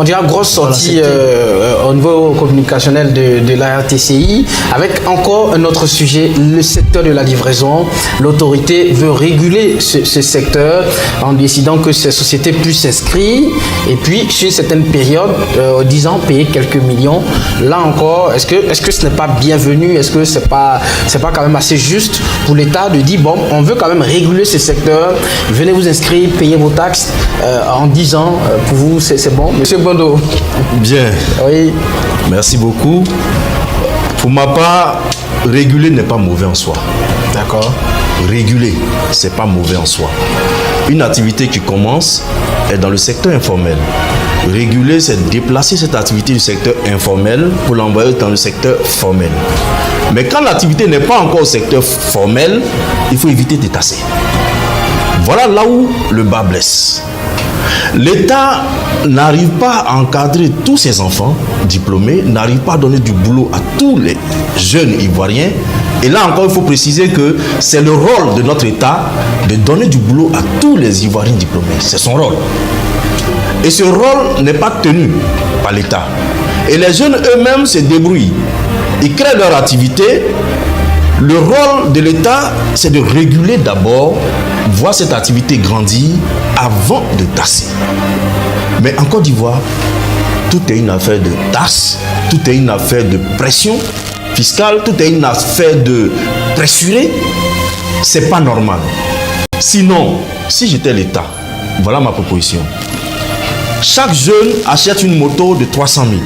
on dirait grosse sortie au niveau communicationnel de la RTCI, avec encore un autre sujet, le secteur de la livraison. L'autorité veut réguler ce secteur en décidant que ces sociétés puissent s'inscrire et puis sur certaines périodes, 10 ans, payer quelques millions. Là encore, est-ce que ce n'est pas bienvenu? Est-ce que c'est pas quand même assez juste pour l'État de dire, bon, on veut quand même réguler ce secteur, venez vous inscrire, payez vos taxes en 10 ans, pour vous c'est bon? Monsieur Bondo. Bien. Oui. Merci beaucoup. Pour ma part, réguler n'est pas mauvais en soi. D'accord. Réguler, c'est pas mauvais en soi. Une activité qui commence est dans le secteur informel. Réguler, c'est déplacer cette activité du secteur informel pour l'envoyer dans le secteur formel. Mais quand l'activité n'est pas encore au secteur formel, il faut éviter de tasser. Voilà là où le bas blesse. L'État n'arrive pas à encadrer tous ses enfants diplômés, n'arrive pas à donner du boulot à tous les jeunes Ivoiriens. Et là encore, il faut préciser que c'est le rôle de notre État de donner du boulot à tous les Ivoiriens diplômés. C'est son rôle. Et ce rôle n'est pas tenu par l'État. Et les jeunes eux-mêmes se débrouillent. Ils créent leur activité. Le rôle de l'État, c'est de réguler d'abord, voir cette activité grandir avant de tasser. Mais en Côte d'Ivoire, tout est une affaire de tasse, tout est une affaire de pression fiscale, tout est une affaire de pressurer. C'est pas normal. Sinon, si j'étais l'État, voilà ma proposition. Chaque jeune achète une moto de 300 000.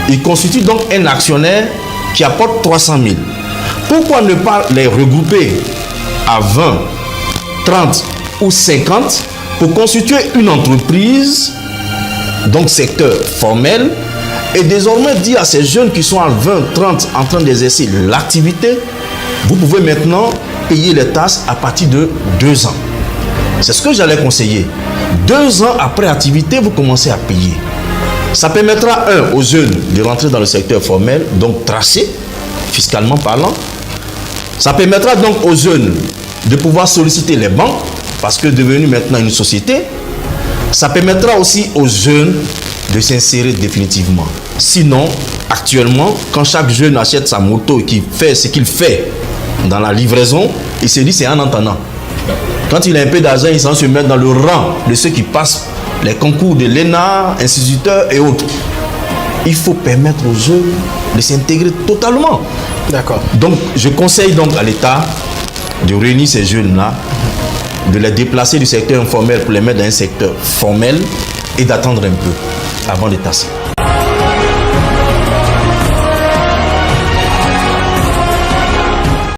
Il constitue donc un actionnaire qui apporte 300 000. Pourquoi ne pas les regrouper à 20, 30 ou 50 pour constituer une entreprise, donc secteur formel, et désormais dire à ces jeunes qui sont à 20, 30 en train d'exercer l'activité, vous pouvez maintenant payer les taxes à partir de 2 ans. C'est ce que j'allais conseiller. 2 ans après activité, vous commencez à payer. Ça permettra, aux jeunes de rentrer dans le secteur formel, donc tracé, fiscalement parlant. Ça permettra donc aux jeunes de pouvoir solliciter les banques, parce que devenu maintenant une société. Ça permettra aussi aux jeunes de s'insérer définitivement. Sinon, actuellement, quand chaque jeune achète sa moto et qu'il fait ce qu'il fait dans la livraison, il se dit c'est en entendant. Quand il a un peu d'argent, il s'en se met dans le rang de ceux qui passent les concours de l'ENA, instituteurs et autres. Il faut permettre aux jeunes de s'intégrer totalement. D'accord. Donc, je conseille donc à l'État de réunir ces jeunes-là, de les déplacer du secteur informel pour les mettre dans un secteur formel et d'attendre un peu avant de tasser.